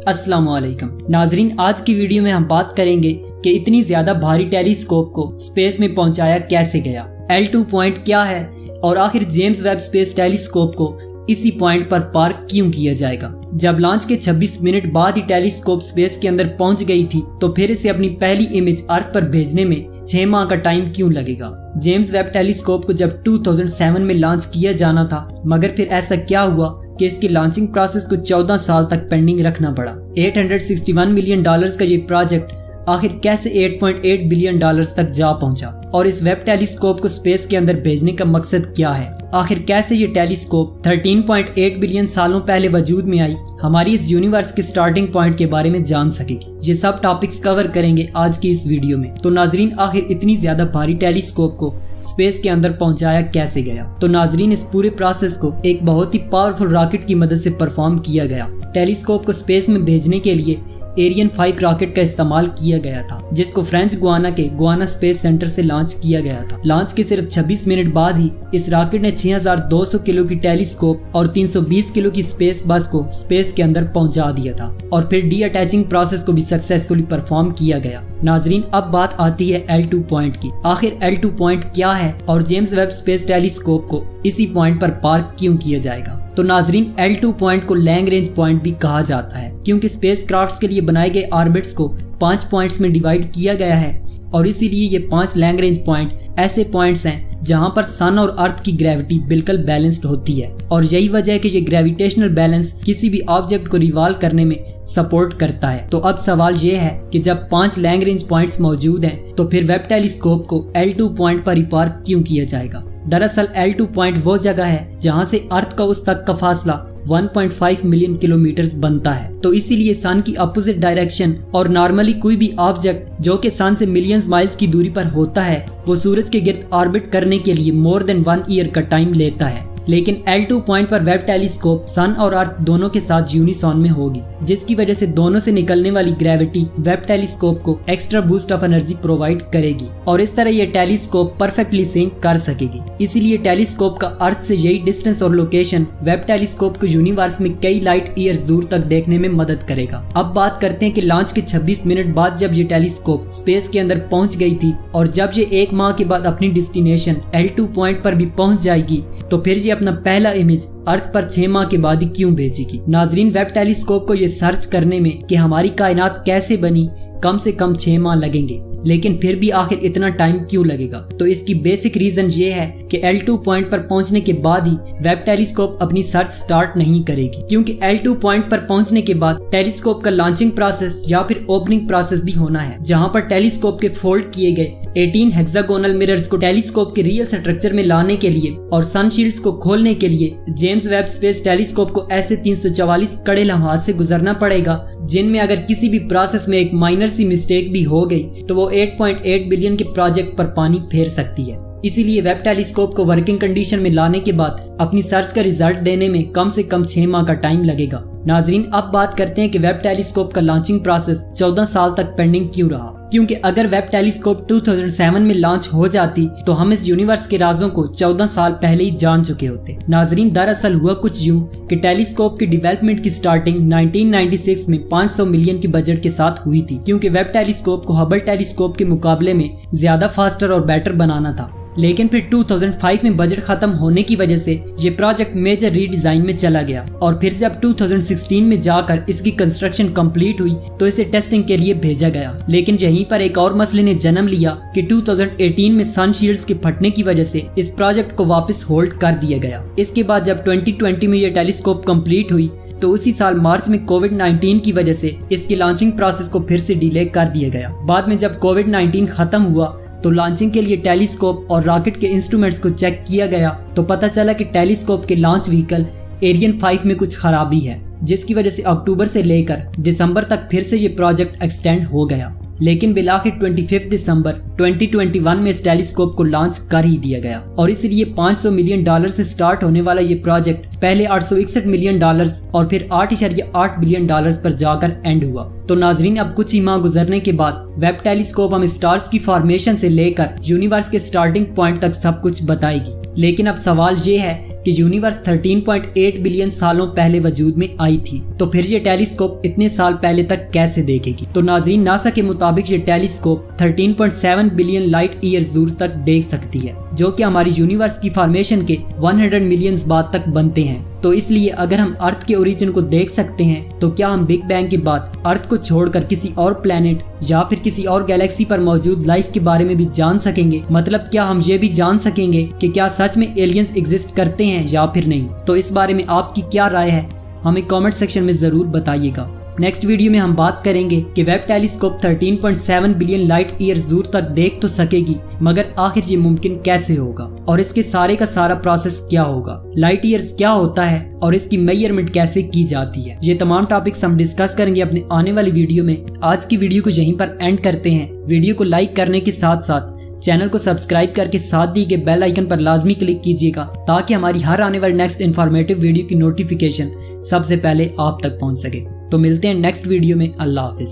अस्सलामुअलैकुम नाजरीन, आज की वीडियो में हम बात करेंगे कि इतनी ज्यादा भारी टेलीस्कोप को स्पेस में पहुंचाया कैसे गया, L2 पॉइंट क्या है और आखिर जेम्स वेब स्पेस टेलीस्कोप को इसी पॉइंट पर पार्क क्यों किया जाएगा। जब लॉन्च के 26 मिनट बाद ही टेलीस्कोप स्पेस के अंदर पहुंच गई थी तो फिर इसे अपनी पहली इमेज अर्थ पर भेजने में 6 माह का टाइम क्यों लगेगा। जेम्स वेब टेलीस्कोप को जब 2007 में लॉन्च किया जाना था, मगर फिर ऐसा क्या हुआ कि इसकी लॉन्चिंग प्रोसेस को 14 साल तक पेंडिंग रखना पड़ा। $861 मिलियन का ये प्रोजेक्ट आखिर कैसे $8.8 बिलियन तक जा पहुंचा और इस वेब टेलीस्कोप को स्पेस के अंदर भेजने का मकसद क्या है। आखिर कैसे ये टेलीस्कोप 13.8 बिलियन सालों पहले वजूद में आई, हमारी इस यूनिवर्स के स्टार्टिंग पॉइंट के बारे में जान सकेगी। ये सब टॉपिक्स कवर करेंगे आज की इस वीडियो में। तो नाजरीन, आखिर इतनी ज्यादा भारी टेलीस्कोप को स्पेस के अंदर पहुंचाया कैसे गया। तो नाजरीन, इस पूरे प्रोसेस को एक बहुत ही पावरफुल रॉकेट की मदद से परफॉर्म किया गया। टेलीस्कोप को स्पेस में भेजने के लिए एरियन 5 रॉकेट का इस्तेमाल किया गया था, जिसको फ्रेंच गुआना के गुआना स्पेस सेंटर से लॉन्च किया गया था। लॉन्च के सिर्फ 26 मिनट बाद ही इस रॉकेट ने 6200 किलो की टेलीस्कोप और 320 किलो की स्पेस बस को स्पेस के अंदर पहुंचा दिया था और फिर डी अटैचिंग प्रोसेस को भी सक्सेसफुली परफॉर्म किया गया। नाजरीन, अब बात आती है L2 पॉइंट की। आखिर L2 पॉइंट क्या है और जेम्स वेब स्पेस टेलीस्कोप को इसी पॉइंट पर पार्क क्यों किया जाएगा। तो नाजरीन, L2 पॉइंट को लैंग रेंज पॉइंट भी कहा जाता है क्योंकि स्पेस क्राफ्ट के लिए बनाए गए ऑर्बिट्स को 5 पॉइंट्स में डिवाइड किया गया है और इसीलिए ये 5 लैंग रेंज पॉइंट ऐसे पॉइंट्स हैं जहां पर सन और अर्थ की ग्रेविटी बिल्कुल बैलेंस्ड होती है और यही वजह है कि ये ग्रेविटेशनल बैलेंस किसी भी ऑब्जेक्ट को रिवॉल्व करने में सपोर्ट करता है। तो अब सवाल ये है कि जब 5 लैंग रेंज पॉइंट्स मौजूद हैं तो फिर वेब टेलीस्कोप को L2 पॉइंट पर ही पार्क क्यों किया जाएगा। दरअसल L2 पॉइंट वो जगह है जहां से अर्थ का उस तक का फासला 1.5 मिलियन किलोमीटर बनता है। तो इसीलिए सन की अपोजिट डायरेक्शन और नॉर्मली कोई भी ऑब्जेक्ट जो कि सन से मिलियंस माइल्स की दूरी पर होता है वो सूरज के गिर्द ऑर्बिट करने के लिए मोर देन 1 ईयर का टाइम लेता है। लेकिन L2 पॉइंट पर वेब टेलीस्कोप सन और अर्थ दोनों के साथ यूनिसॉन में होगी, जिसकी वजह से दोनों से निकलने वाली ग्रेविटी वेब टेलीस्कोप को extra boost of energy provide करेगी और इस तरह ये टेलीस्कोप परफेक्टली सिंक कर सकेगी। इसीलिए टेलीस्कोप का अर्थ से यही डिस्टेंस और लोकेशन वेब टेलीस्कोप को यूनिवर्स में कई लाइट ईयर्स दूर तक देखने में मदद करेगा। अब बात करते हैं कि लॉन्च के 26 मिनट बाद जब ये टेलीस्कोप स्पेस के अंदर पहुंच गई थी और जब ये 1 माह के बाद अपनी डेस्टिनेशन L2 पॉइंट पर भी पहुंच जाएगी तो फिर ये अपना पहला इमेज अर्थ पर 6 माह के बाद ही क्यों भेजेगी। नाजरीन, वेब टेलीस्कोप को ये सर्च करने में कि हमारी कायनात कैसे बनी कम से कम 6 माह लगेंगे, लेकिन फिर भी आखिर इतना टाइम क्यों लगेगा। तो इसकी बेसिक रीजन ये है कि L2 पॉइंट पर पहुंचने के बाद ही वेब टेलीस्कोप अपनी सर्च स्टार्ट नहीं करेगी, क्योंकि L2 पॉइंट पर पहुंचने के बाद टेलीस्कोप का लॉन्चिंग प्रोसेस या फिर ओपनिंग प्रोसेस भी होना है, जहां पर टेलीस्कोप के फोल्ड किए गए 18 हेक्सागोनल मिरर्स को टेलीस्कोप के रियल स्ट्रक्चर में लाने के लिए और सनशील्ड्स को खोलने के लिए जेम्स वेब स्पेस टेलीस्कोप को ऐसे 344 कड़े लम्हात से गुजरना पड़ेगा, जिनमें अगर किसी भी प्रोसेस में एक माइनर सी मिस्टेक भी हो गई तो वो 8.8 बिलियन के प्रोजेक्ट पर पानी फेर सकती है। इसीलिए वेब टेलीस्कोप को वर्किंग कंडीशन में लाने के बाद अपनी सर्च का रिजल्ट देने में कम से कम 6 माह का टाइम लगेगा। नाजरीन, अब बात करते हैं कि वेब टेलीस्कोप का लॉन्चिंग प्रोसेस 14 साल तक पेंडिंग क्यों रहा। क्योंकि अगर वेब टेलीस्कोप 2007 में लॉन्च हो जाती तो हम इस यूनिवर्स के राजों को 14 साल पहले ही जान चुके होते। नाजरीन, दरअसल हुआ कुछ यूं कि टेलीस्कोप की डेवलपमेंट की स्टार्टिंग 1996 में 500 मिलियन की बजट के साथ हुई थी, क्योंकि वेब टेलीस्कोप को हबल टेलीस्कोप के मुकाबले में ज्यादा फास्टर और बेटर बनाना था। लेकिन फिर 2005 में बजट खत्म होने की वजह से ये प्रोजेक्ट मेजर रीडिजाइन में चला गया और फिर जब 2016 में जाकर इसकी कंस्ट्रक्शन कंप्लीट हुई तो इसे टेस्टिंग के लिए भेजा गया। लेकिन यहीं पर एक और मसले ने जन्म लिया कि 2018 में सनशील्ड्स के फटने की वजह से इस प्रोजेक्ट को वापस होल्ड कर दिया गया। इसके बाद जब 2020 में ये टेलीस्कोप कंप्लीट हुई तो उसी साल मार्च में कोविड-19 की वजह से इसकी लॉन्चिंग प्रोसेस को फिर से डिले कर दिया गया। बाद में जब कोविड-19 खत्म हुआ तो लॉन्चिंग के लिए टेलीस्कोप और रॉकेट के इंस्ट्रूमेंट्स को चेक किया गया तो पता चला कि टेलीस्कोप के लॉन्च व्हीकल एरियन 5 में कुछ खराबी है, जिसकी वजह से अक्टूबर से लेकर दिसंबर तक फिर से ये प्रोजेक्ट एक्सटेंड हो गया। लेकिन बिलाखिर 25 दिसंबर 2021 में इस टेलीस्कोप को लॉन्च कर ही दिया गया और इसलिए $500 मिलियन से स्टार्ट होने वाला ये प्रोजेक्ट पहले $861 मिलियन और फिर $8.8 बिलियन पर जाकर एंड हुआ। तो नाजरीन, अब कुछ ही माह गुजरने के बाद वेब टेलीस्कोप हम स्टार्स की फॉर्मेशन से लेकर यूनिवर्स के स्टार्टिंग पॉइंट तक सब कुछ बताएगी। लेकिन अब सवाल ये है कि कि यूनिवर्स 13.8 बिलियन सालों पहले वजूद में आई थी, तो फिर ये टेलीस्कोप इतने साल पहले तक कैसे देखेगी। तो नाज़रीन, नासा के मुताबिक ये टेलीस्कोप 13.7 बिलियन लाइट ईयर्स दूर तक देख सकती है, जो कि हमारी यूनिवर्स की फॉर्मेशन के 100 मिलियंस बाद तक बनते हैं। तो इसलिए अगर हम अर्थ के ओरिजिन को देख सकते हैं, तो क्या हम बिग बैंग के बाद अर्थ को छोड़कर किसी और प्लेनेट या फिर किसी और गैलेक्सी पर मौजूद लाइफ के बारे में भी जान सकेंगे? मतलब क्या हम ये भी जान सकेंगे कि क्या सच में एलियंस एग्जिस्ट करते हैं या फिर नहीं? तो इस बारे में आपकी क्या राय है, हमें कमेंट सेक्शन में जरूर बताइएगा। नेक्स्ट वीडियो में हम बात करेंगे कि Webb telescope 13.7 billion light years दूर तक देख तो सकेगी, मगर आखिर ये मुमकिन कैसे होगा और इसके सारे का सारा प्रोसेस क्या होगा, लाइट ईयर्स क्या होता है और इसकी मेजरमेंट कैसे की जाती है। ये तमाम टॉपिक्स हम डिस्कस करेंगे अपने आने वाली वीडियो में। आज की वीडियो को यहीं पर एंड करते हैं। वीडियो को लाइक करने के साथ साथ चैनल को सब्सक्राइब करके साथ दी गए बेल आइकन पर लाजमी क्लिक कीजिएगा, ताकि हमारी हर आने वाली नेक्स्ट इन्फॉर्मेटिव वीडियो की नोटिफिकेशन सबसे पहले आप तक पहुंच सके। तो मिलते हैं नेक्स्ट वीडियो में। अल्लाह हाफिज।